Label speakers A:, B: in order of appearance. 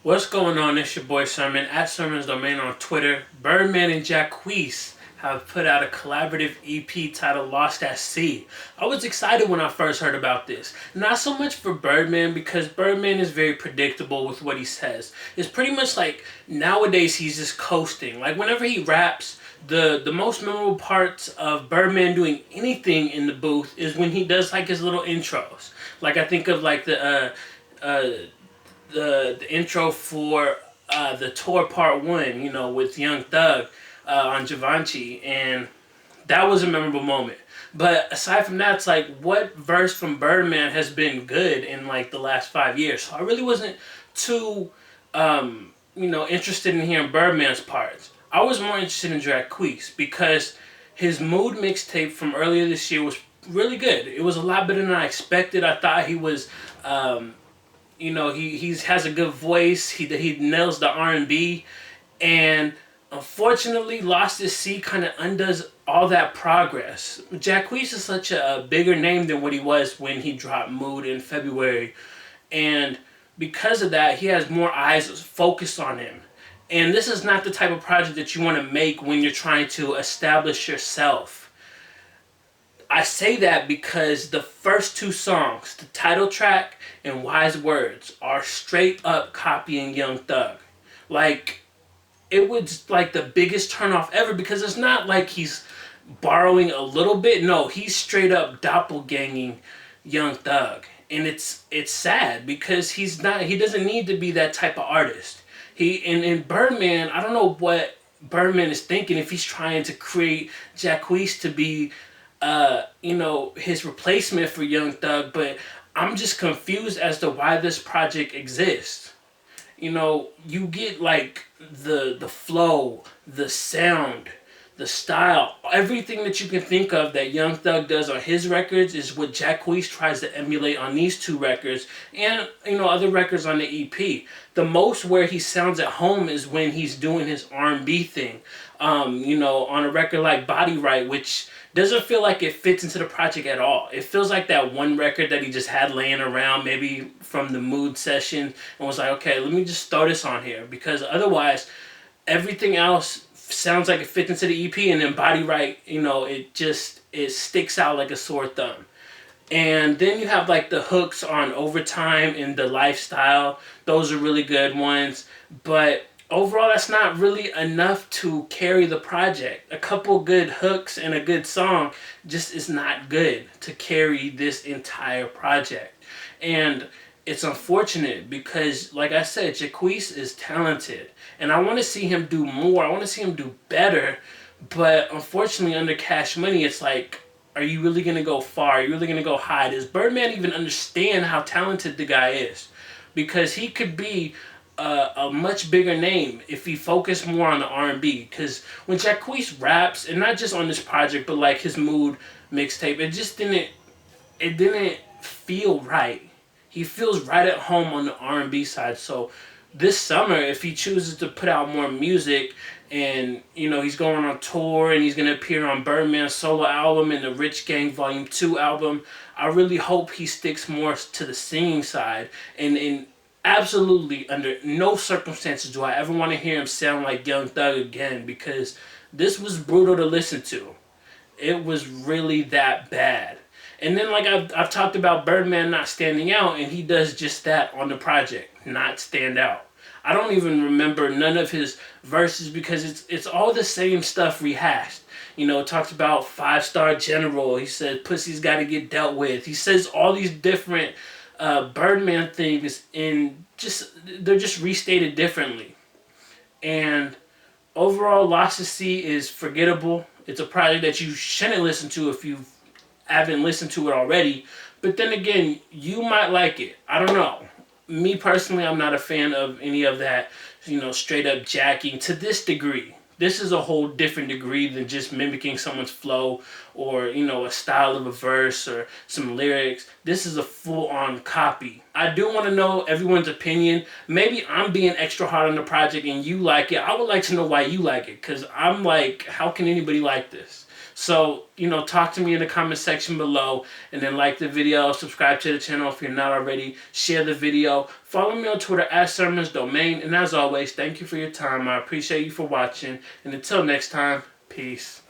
A: What's going on? It's your boy Sermon at Sermon's Domain on Twitter. Birdman and Jacquees have put out a collaborative EP titled Lost at Sea. I was excited when I first heard about this. Not so much for Birdman because Birdman is very predictable with what he says. It's pretty much like nowadays he's just coasting. Like whenever he raps, the most memorable parts of Birdman doing anything in the booth is when he does like his little intros. Like I think of like the intro for the tour part one, with Young Thug on Givenchy, and that was a memorable moment. But aside from that, it's like what verse from Birdman has been good in like the last 5 years. So I really wasn't too interested in hearing Birdman's parts. I was more interested in Jacquees because his Mood mixtape from earlier this year was really good. It was a lot better than I expected. I thought he was he has a good voice. He nails the R&B, and unfortunately, Lost at Sea kind of undoes all that progress. Jacquees is such a bigger name than what he was when he dropped Mood in February, and because of that, he has more eyes focused on him. And this is not the type of project that you want to make when you're trying to establish yourself. I say that because the first two songs, the title track and Wise Words, are straight up copying Young Thug. Like, it was like the biggest turnoff ever because it's not like he's borrowing a little bit. No, he's straight up doppelganging Young Thug. And it's sad because he doesn't need to be that type of artist. In Birdman, I don't know what Birdman is thinking if he's trying to create Jacquees to be his replacement for Young Thug, but I'm just confused as to why this project exists. You get like the flow, the sound, the style, everything that you can think of that Young Thug does on his records is what Jacquees tries to emulate on these two records and other records on the EP. The most where he sounds at home is when he's doing his R&B thing. On a record like Body Right, which doesn't feel like it fits into the project at all. It feels like that one record that he just had laying around, maybe from the Mood session, and was like, okay, let me just throw this on here, because otherwise, everything else sounds like it fits into the EP, and then Body Right, it sticks out like a sore thumb. And then you have like the hooks on Overtime and The Lifestyle. Those are really good ones, but overall, that's not really enough to carry the project. A couple good hooks and a good song just is not good to carry this entire project. And it's unfortunate because, like I said, Jacquees is talented. And I want to see him do more. I want to see him do better. But unfortunately, under Cash Money, it's like, are you really going to go far? Are you really going to go high? Does Birdman even understand how talented the guy is? Because he could be a much bigger name if he focused more on the R&B. Because when Jacquees raps, and not just on this project, but like his Mood mixtape, it didn't feel right. He feels right at home on the R&B side. So this summer, if he chooses to put out more music, and he's going on tour and he's going to appear on Birdman's solo album and the Rich Gang Volume 2 album, I really hope he sticks more to the singing side. And absolutely, under no circumstances do I ever want to hear him sound like Young Thug again, because this was brutal to listen to. It was really that bad. And then, like I've talked about Birdman not standing out, and he does just that on the project, not stand out. I don't even remember none of his verses because it's all the same stuff rehashed. It talks about 5-star general. He said pussy's got to get dealt with. He says all these different Birdman things, and they're just restated differently. And overall, Lost at Sea is forgettable. It's a project that you shouldn't listen to if you haven't listened to it already. But then again, you might like it. I don't know. Me personally, I'm not a fan of any of that, straight up jacking to this degree. This is a whole different degree than just mimicking someone's flow or, a style of a verse or some lyrics. This is a full-on copy. I do want to know everyone's opinion. Maybe I'm being extra hard on the project and you like it. I would like to know why you like it, because I'm like, how can anybody like this? So, talk to me in the comment section below, and then like the video, subscribe to the channel if you're not already, share the video, follow me on Twitter at Sermons Domain, and as always, thank you for your time. I appreciate you for watching, and until next time, peace.